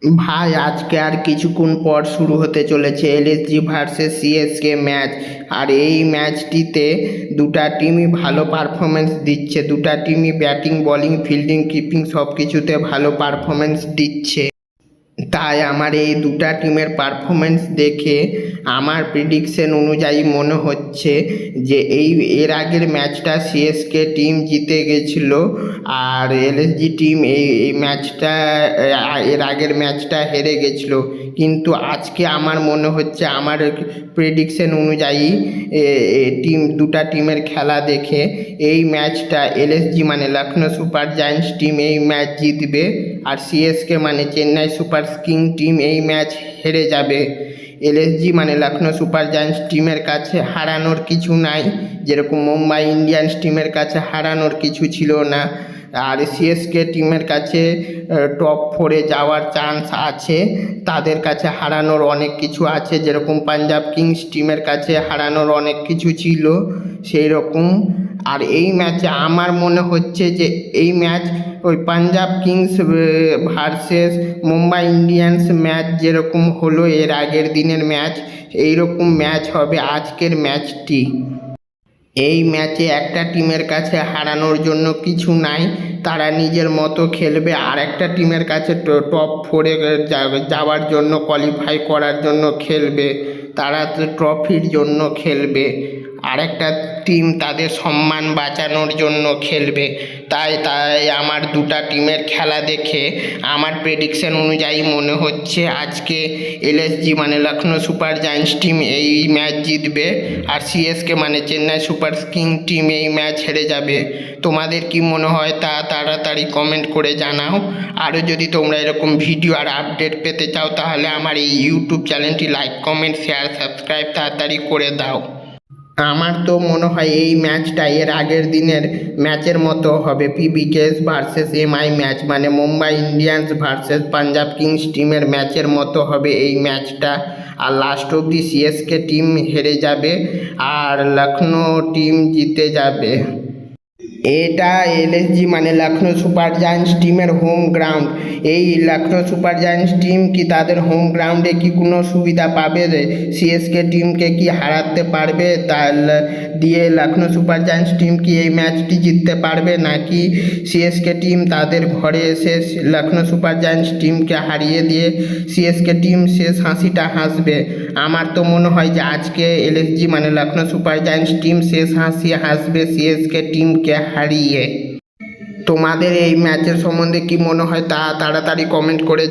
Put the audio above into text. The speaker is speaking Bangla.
ভাই আজকে আর কিছুক্ষণ পর শুরু হতে চলেছে এলএসজি ভার্সেস সিএসকে ম্যাচ। আর এই ম্যাচটিতে দুটা টিমই ভালো পারফরমেন্স দিচ্ছে, দুটা টিমই ব্যাটিং বলিং ফিল্ডিং কিপিং সব কিছুতে ভালো পারফরমেন্স দিচ্ছে। তাই আমার এই দুটা টিমের পারফরমেন্স দেখে আমার প্রেডিকশন অনুযায়ী মনে হচ্ছে যে এর আগের ম্যাচটা সিএসকে টিম জিতে গেছিলো আর এলএসজি টিম এই ম্যাচটা এর আগের ম্যাচটা হেরে গেছিলো। কিন্তু আজকে আমার মনে হচ্ছে আমার প্রেডিকশন অনুযায়ী দুটা টিমের খেলা দেখে এই ম্যাচটা এলএসজি মানে লখনৌ সুপার জায়ান্টস টিম এই ম্যাচ জিতবে আর সিএসকে মানে চেন্নাই সুপার কিং টিম এই ম্যাচ হেরে যাবে। এলএসজি মানে লখনৌ সুপার জায়ান্টস টিমের কাছে হারানোর কিছু নাই, যেরকম মুম্বাই ইন্ডিয়ান্স টিমের কাছে হারানোর কিছু ছিল না। আর সিএসকে টিমের কাছে টপ 4-এ যাওয়ার চান্স আছে, তাদের কাছে হারানোর অনেক কিছু আছে, যেরকম পাঞ্জাব কিংস টিমের কাছে হারানোর অনেক কিছু ছিল সেই রকম। আর এই ম্যাচে আমার মনে হচ্ছে যে এই ম্যাচ ওই Punjab Kings versus Mumbai Indians match যেরকম হলো এর আগের দিনের ম্যাচ, এই রকম ম্যাচ হবে আজকের ম্যাচটি। এই ম্যাচে একটা টিমের কাছে হারানোর জন্য কিছু নাই, তারা নিজের মতো খেলবে। আর একটা টিমের কাছে টপ 4-এ যাওয়ার জন্য কোয়ালিফাই করার জন্য খেলবে, তারা ট্রফির জন্য খেলবে। আর একটা টিম তাদের সম্মান বাঁচানোর জন্য খেলবে। তাই আমার দুটা টিমের খেলা দেখে আমার প্রেডিকশন অনুযায়ী মনে হচ্ছে আজকে এলএসজি মানে লখনৌ সুপার জায়ান্টস টিম এই ম্যাচ জিতবে আর সিএসকে মানে চেন্নাই সুপার কিং টিম এই ম্যাচ হেরে যাবে। তোমাদের কি মনে হয় তা তাড়াতাড়ি কমেন্ট করে জানাও। আরও যদি তোমরা এরকম ভিডিও আর আপডেট পেতে চাও তাহলে আমার এই ইউটিউব চ্যানেলটি লাইক কমেন্ট শেয়ার সাবস্ক্রাইব তাড়াতাড়ি করে দাও। আমার তো মনে হয় এই ম্যাচটা এর আগের দিনের ম্যাচের মতো হবে, পিবিকেএস ভার্সেস এমআই ম্যাচ মানে Mumbai Indians versus Punjab Kings টিমের ম্যাচের মতো হবে এই ম্যাচটা। আর লাস্ট অবধি সিএসকে টিম হেরে যাবে আর লখনৌ টিম জিতে যাবে। এটা এলএসজি মানে লখনৌ সুপার জায়ান্টস টিমের হোম গ্রাউন্ড। এই লখনৌ সুপার জায়ান্টস টিম কি তাদের হোম গ্রাউন্ডে কি কোনো সুবিধা পাবে, সিএসকে টিমকে কি হারাতে পারবে? তাহলে দিয়ে লখনৌ সুপার জায়ান্টস টিম কি এই ম্যাচটি জিততে পারবে, নাকি সিএসকে টিম তাদের ঘরে এসে লখনৌ সুপার জায়ান্টস টিমকে হারিয়ে দিয়ে সিএসকে টিম শেষ হাসিটা হাসবে? আমার তো মনে হয় যে আজকে এলএসজি মানে লখনৌ সুপার জায়ান্টস টিম শেষ হাসি হাসবে সিএসকে টিমকে হারিয়ে। তোমাদের এই ম্যাচের সম্বন্ধে কি মনে হয় তা তাড়াতাড়ি কমেন্ট করে